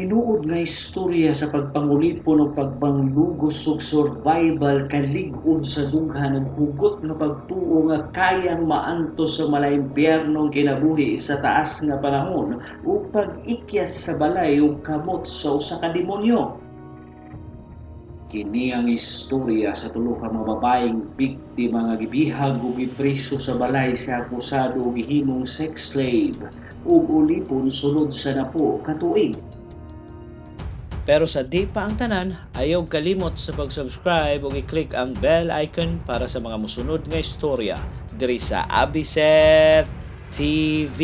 Tinuod nga istorya sa pagpangulipon o pagbanglugos ug survival kalig-on sa dughan ug hugot nga pagtuo nga kayang maantos sa malaimpyernong kinabuhi sa taas nga panahon ug pag-ikyas sa balay ug kamot sa usa ka demonyo. Kini ang istorya sa tulo ka mga babaeng biktima nga gibihag ug gipriso sa balay sa akusado og gihimong sex slave ug ulipon sulod sa napo ka tuig. Pero sa di pa ang tanan, ayaw kalimot sa pag-subscribe ug i-click ang bell icon para sa mga musunod nga istorya diri sa Abiseth TV.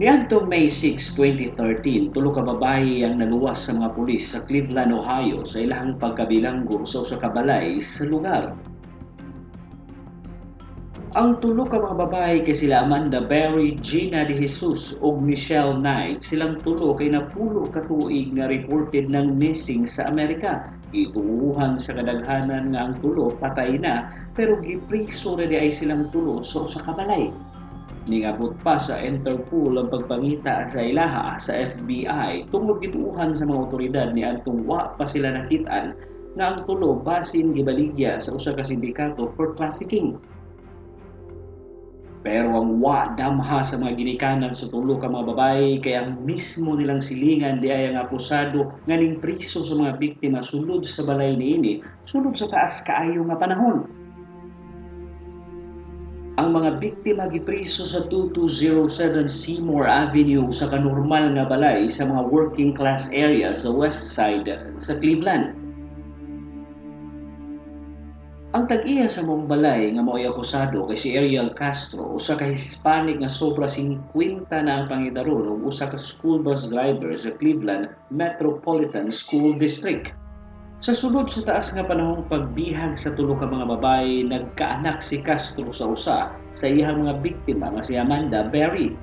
Niadtong May 6, 2013, tulo ka babaye ang naluwas sa mga pulis sa Cleveland, Ohio sa ilahang pagkabilanggo sa usa ka balay sa lugar. Ang tulo ka mga babae kay sila Amanda Berry, Gina De Jesus ug Michelle Knight. Silang tulo kay napulo ka tuig nga reported ng missing sa Amerika. Ituuhan sa kadaghanan nga ang tulo patay na pero gipriso na di ay silang tulo sa usa ka balay. Ningabot pa sa Interpol ang pagpangita sa ilaha sa FBI tungod gituuhan sa mga otoridad ni adtong wa pa sila nakitaan nga ang tulo basin gibaligya sa usa ka sindikato for trafficking. Pero ang wa damha sa mga ginikanan sa tulo ka mga babae kay ang mismo nilang silingan di ay ang akusado nga ning priso sa mga biktima sulod sa balay niini sulod sa taas kaayo nga panahon. Ang mga biktima gipriso sa 2207 Seymour Avenue sa kanormal nga balay sa mga working class area sa west side sa Cleveland. Ang tag-iya sa mong balay nga mao'y akusado kay si Ariel Castro, usa ka Hispanic nga sobra 50 na ang pangidaron ug usa ka school bus driver sa Cleveland Metropolitan School District. Sa sulod sa taas nga panahong pagbihag sa tulo ka mga babae, nagkaanak si Castro sa usa sa iyang mga biktima nga si Amanda Berry.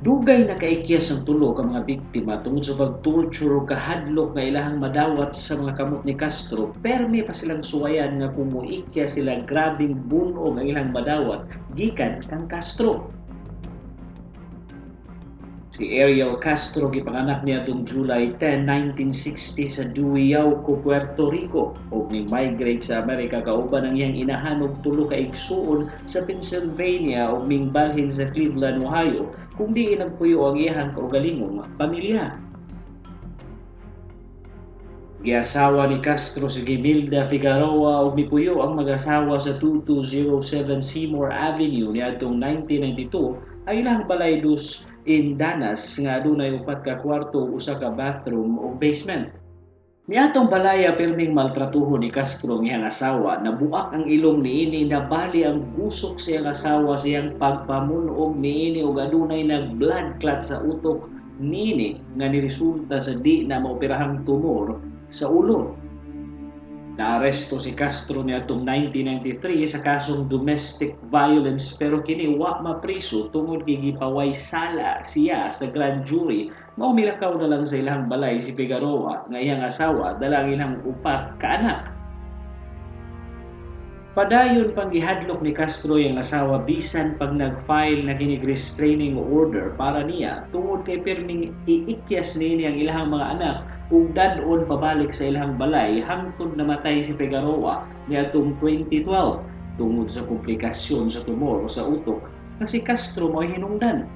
Dugay na kaikyas ang tulo ka mga biktima tungod sa pag-torture o kahadlok nga ilahang madawat sa mga kamot ni Castro, permi pa silang suwayan nga kung muikya sila grabing buno ang ilang madawat gikan kang Castro. Si Ariel Castro gipanganak niya atong July 10, 1960 sa Duiyauco, Puerto Rico ug ni-migrate sa Amerika kauban ang iyang inahan og tulo ka igsuon sa Pennsylvania ug mingbalhin sa Cleveland, Ohio kung diin nagpuyo ang iyang kaugalingong pamilya. Giasawa ni Castro si Gimilda Figueroa ug mipuyo ang mag-asawa sa 2207 Seymour Avenue niadtong 1992 ay ilang balay dos in Danas nga adunay upat ka kwarto ug usa ka bathroom ug basement. Niadtong balaya pirming maltratuhon ni Castro ang iyang asawa, nabuak ang ilong niini, nabali ang gusok sa iyang asawa sa iyang pagpamunog niini ug adunay nag-blood clot sa utok niini nga niresulta sa di na maoperahang tumor sa ulo. Naaresto si Castro niadtong 1993 sa kasong domestic violence pero kini wa mapriso tungod kay gipaway sala siya sa grand jury. Mao milakaw na lang sa ilang balay si Figueroa nga iyang asawa dala ang ilang upat ka anak. Padayon pang gihadlok ni Castro yung asawa bisan pag nag-file na kinig restraining order para niya tungod kay pirming iikyas niini ang ilang mga anak ug dadon pabalik sa ilang balay hangtod namatay si Figueroa niadtong 2012 tungod sa komplikasyon sa tumor sa utok nga si Castro mo'y hinungdan.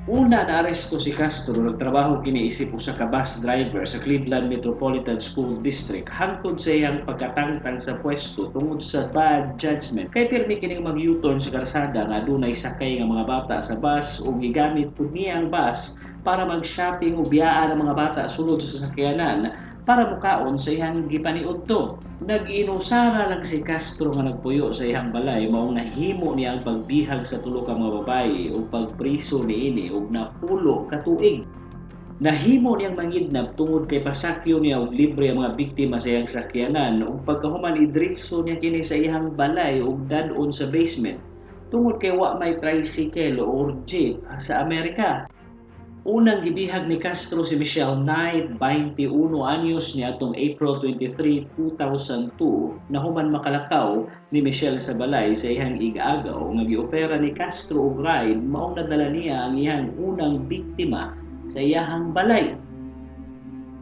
Una naaresto si Castro, nagtrabaho kiniisip usa ka bus driver sa Cleveland Metropolitan School District hangtod sa iyang pagkatangtang sa pwesto tungod sa bad judgment. Kay pirmi kining mag-U-turn sa karsada nga adunay sakay nga mga bata sa bus ug gigamit pud niya ang bus para mag-shopping o biyaan ang mga bata sulod sa sasakyanan para mukaon sa iyang gipaniudto. Nag-inusara lang si Castro nga nagpuyo sa iyang balay maong nahimo niya ang pagbihag sa tulo ka mga babae ug pagpriso niini ug napulo ka tuig. Nahimo niyang mangidnap tungod kay pasakyo niya og libre ang mga biktima sa iyang sakyanan ug pagkahuman idritso niya kini sa iyang balay ug dadon sa basement tungod kay wa may tricycle or jeep sa Amerika. Unang gibihag ni Castro si Michelle Knight, 21 anyos ni atong April 23, 2002, na human makalakaw ni Michelle sa balay sa iyang ig-agaw nga giopera ni Castro og ride maong nadala niya ang iyang unang biktima sa iyang balay.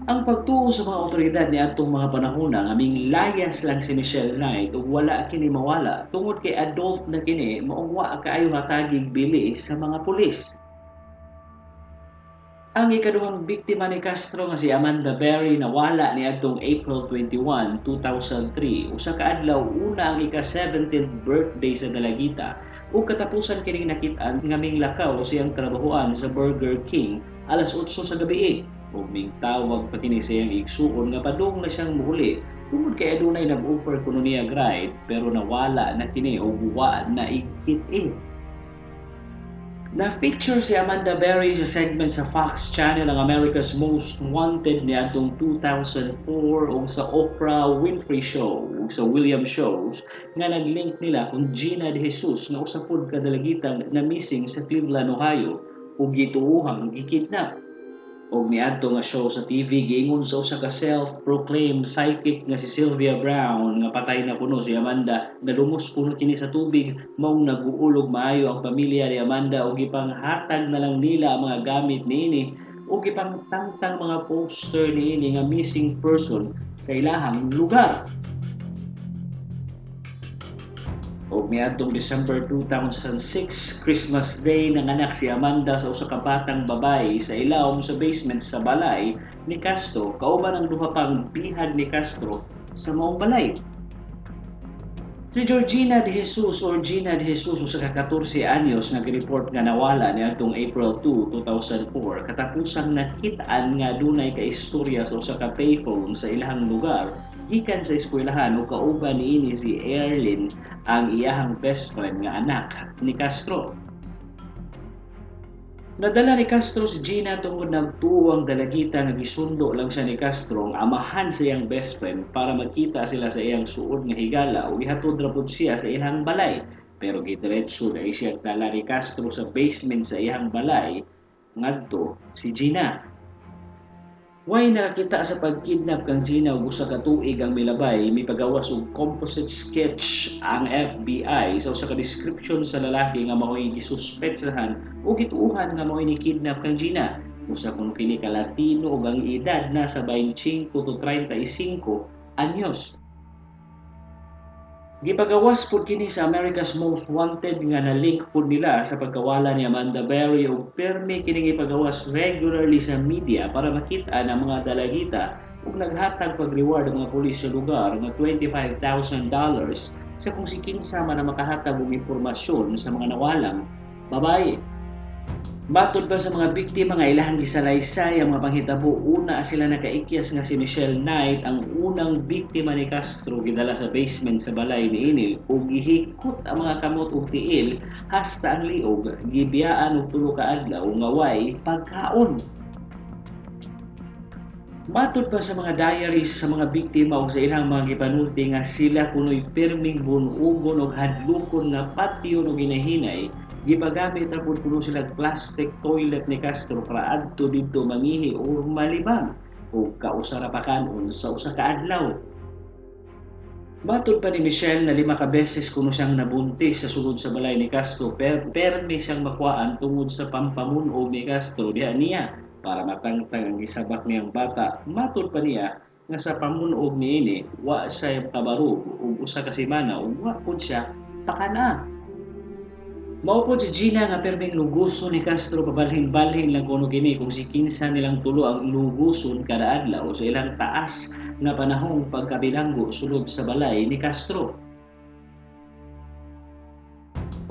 Ang pagtuo sa mga otoridad ni atong mga panahon nga aming layas lang si Michelle Knight ug wala kini mawala tungod kay adult na kini maong wa kaayo matagig bili sa mga pulis. Ang ikaduhang biktima ni Castro nga si Amanda Berry nawala niadtong April 21, 2003, usa ka adlaw una ang ika-17th birthday sa dalagita ug katapusan kining nakit-an nga minglakaw siyang trabahoan sa Burger King alas 8 sa gabi ug mingtawag pa kini sa iyang igsuon nga padung na siyang muhuli tungod kay adunay nag-offer kuno niya ride pero nawala na kini ug wa na ikit-in. Na-feature si Amanda Berry sa segment sa Fox Channel ang America's Most Wanted niadtong 2004 o sa Oprah Winfrey Show o sa William Shows nga nag-link nila kung Gina De Jesus na usa pod ka dalagitang na missing sa Cleveland, Ohio ug gituohang gikidnap. Og niadto nga show sa TV giingon sa usa ka self-proclaimed psychic nga si Sylvia Brown nga patay na kuno si Amanda nadumos kuno kini sa tubig maong naguulog maayo ang pamilya ni Amanda og ipanghatag na lang nila ang mga gamit niini og ipangtangtang mga poster niini nga missing person sa ilahang lugar. Og niadtong December 2006, Christmas Day, nanganak si Amanda sa usa ka batang babae sa ilawom sa basement sa balay ni Castro, kauban ang duha pang bihag ni Castro sa maong balay. Si Georgina De Jesus or Gina De Jesus usa ka 14 anyos nag-report nga nawala niadtong April 2, 2004 katapusang nakit-an nga dunay ka istorya sa usa ka payphone sa ilahang lugar gikan sa eskwelahan ug kauban niini si Erlyn ang iyahang best friend nga anak ni Castro. Nadala ni Castro si Gina tungod nagtuo ang dalagita nga gisundo lang siya ni Castro ang amahan sa iyang best friend para magkita sila sa iyang suod nga higala ug ihatod ra pud siya sa iyang balay. Pero gidiretso na siya dala ni Castro sa basement sa iyang balay ngadto si Gina. Way nakita sa pagkidnap kang Gina ug usa ka tuig ang milabay mipagawas og composite sketch ang FBI sa usa ka description sa lalaki nga mao'y gisuspetsahan o gituuhan nga mao'y ni kidnap kang Gina. Usa kuno kini ka Latino ug ang edad nasa 25 to 35 anyos. Gipagawas pud kini sa America's Most Wanted nga na-link pud nila sa pagkawala ni Amanda Berry ug permi kining ipagawas regularly sa media para makita ang mga dalagita ug naghatag pag-reward ang mga pulis sa lugar nga $25,000 sa kung si kinsa man na makahatag og impormasyon sa mga nawalang babae. Matod pa sa mga biktima nga ilahang gisalaysay ang mga panghitabo, una sila nakaikyas nga si Michelle Knight ang unang biktima ni Castro gidala sa basement sa balay niini ug gihikot ang mga kamot ug tiil hasta ang liog gibiyaan og tulo ka adlaw nga way pagkaon. Matod pa sa mga diaries sa mga biktima ug sa ilang mga gipanulti nga sila kuno'y pirming bunugon ug hadlokon nga patio ug ginahinay, gipagamit ra pud kuno sila plastic toilet ni Castro para adto didto mangihi o malibang ug kausara pa kanon sa usa ka adlaw. Matod pa ni Michelle na 5 ka beses kuno siyang nabuntis sa sulod sa balay ni Castro permi siyang makuhaan tungod sa pampamunog ni Castro diha niya para matangtang ang gisabak niyang bata. Matod pa niya nga sa pamunog niini wa siya kabarog ug usa ka semana ug wa pud siya pakana. Mao po si Gina nga perming luguson ni Castro pabalhin-balhin lang kuno kini kung si kinsa nilang tulo ang luguson kada adlaw sa ilang taas na panahong pagkabilanggo sulod sa balay ni Castro.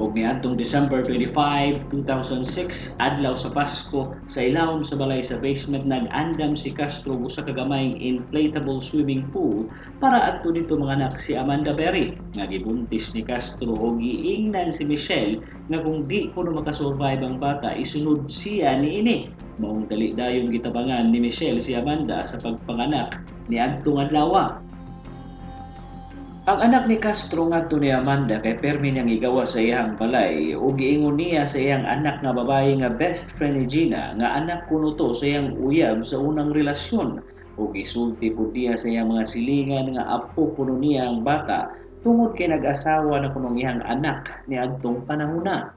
Og niadtong December 25, 2006, adlaw sa Pasko, sa ilawom sa balay sa basement nag-andam si Castro usa ka gamayng inflatable swimming pool para adto dito manganak si Amanda Berry. Nga gibuntis ni Castro og giingnan si Michelle nga kung di kuno makasurvive ang bata isunod siya niini. Maong dali dayon gitabangan ni Michelle si Amanda sa pagpanganak ni adtong adlaw. Ang anak ni Castro ngadto ni Amanda kay permi niyang igawa sa iyang balay ug giingon niya sa iyang anak nga babae nga best friend ni Gina nga anak kuno to sa iyang uyab sa unang relasyon ug gisulti pud niya sa iyang mga silingan nga apo kuno niya ang bata tungod kay nag-asawa na kunong iyang anak niadtong panahona.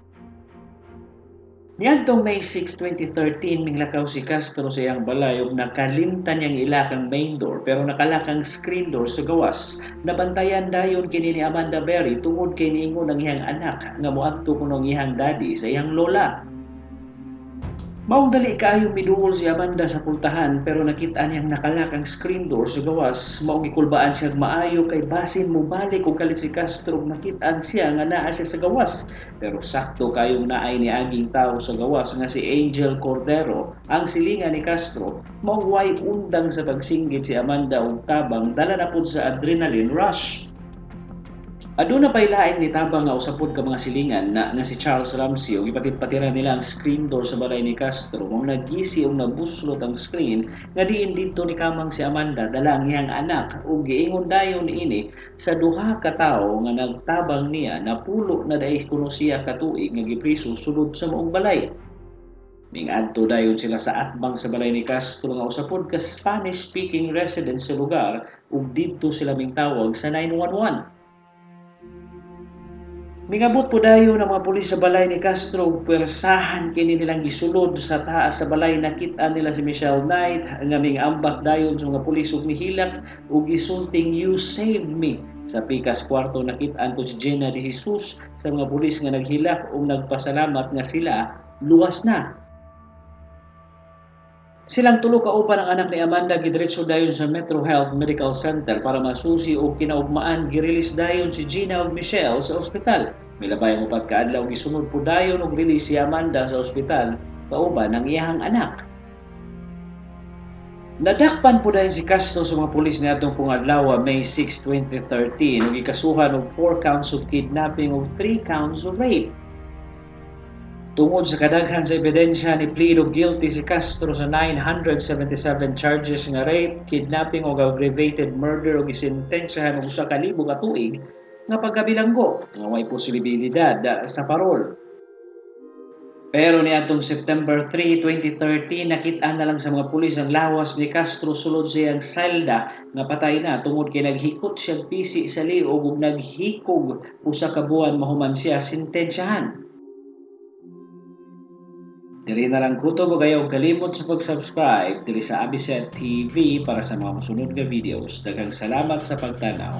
Niadtong May 6, 2013, minglakaw si Castro sa iyang balay ug nakalimtan niyang ilakang main door pero nakalakang screen door sa gawas. Nabantayan dayon kini ni Amanda Berry tungod kay niingon ang iyang anak nga moadto kuno ang iyang daddy sa iyang lola. Maong dali kaayo miduol si Amanda sa pultahan pero nakita niyang nakalakang screen door sa gawas. Maong gikulbaan siya maayo kay basin mo balik og kalit si Castro nakitaan siya nga naa siya sa gawas. Pero sakto kayong naay ni aging tao sa gawas nga si Angel Cordero ang silingan ni Castro. Maong way undang sa pagsinggit si Amanda og tabang dala na pud sa adrenaline rush. Aduna pay lain ni tabang nga usapod ka mga silingan na si Charles Ramsey ug ipatid-patira nila ang screen door sa balay ni Castro. Mong nagisi ug nabuslot ang screen nga diin dito ni kamang si Amanda dala ang iyang anak ug giingon dayon ini sa duha ka tawo nga nagtabang niya na pulo na dai kuno siya ka tuig nga gipriso sulod sa maong balay. Mingadto dayon sila sa atbang sa balay ni Castro nga usapod ka Spanish-speaking residents sa lugar ug didto sila mingtawag sa 911. Mingabot po dayon ang mga pulis sa balay ni Castro pwersahan kini nilang gisulod sa taas sa balay nakita nila si Michelle Knight nga mingambak dayon sa mga pulis ug mihilak ug gisulting "You saved me". Sa pikas kwarto nakit-an ko si Gina de Jesus sa mga pulis nga naghilak ug nagpasalamat nga sila luwas na. Silang tulo kauban ang anak ni Amanda gidiretso dayon sa Metro Health Medical Center para masusi og kinaugmaan girilis dayon si Gina ug Michelle sa ospital. Milabay ang upat ka adlaw gisunod po dayon og rilis si Amanda sa ospital kauban ang iyang anak. Nadakpan po dayon si Castro sa mga pulis niadtong adlaw May 6, 2013 ug gikasuhan og 4 counts of kidnapping ug 3 counts of rape. Tungod sa kadaghan sa ebidensya ni plead og guilty si Castro sa 977 charges nga rape, kidnapping ug aggravated murder ug gisentensyahan og 1,000 ka tuig nga pagkabilanggo nga way posibilidad sa parol. Pero niadtong September 3, 2013 nakit-an na lang sa mga pulis ang lawas ni Castro sulod sa iyang selda nga patay na tungod kay naghikot siya pisi sa liog ug naghikog usa ka buwan mahuman siya sentensyahan. Dili na lang kutob ug ayaw kalimot sa pag-subscribe diri sa Abiset TV para sa mga masunod nga videos. Daghang salamat sa pagtanaw.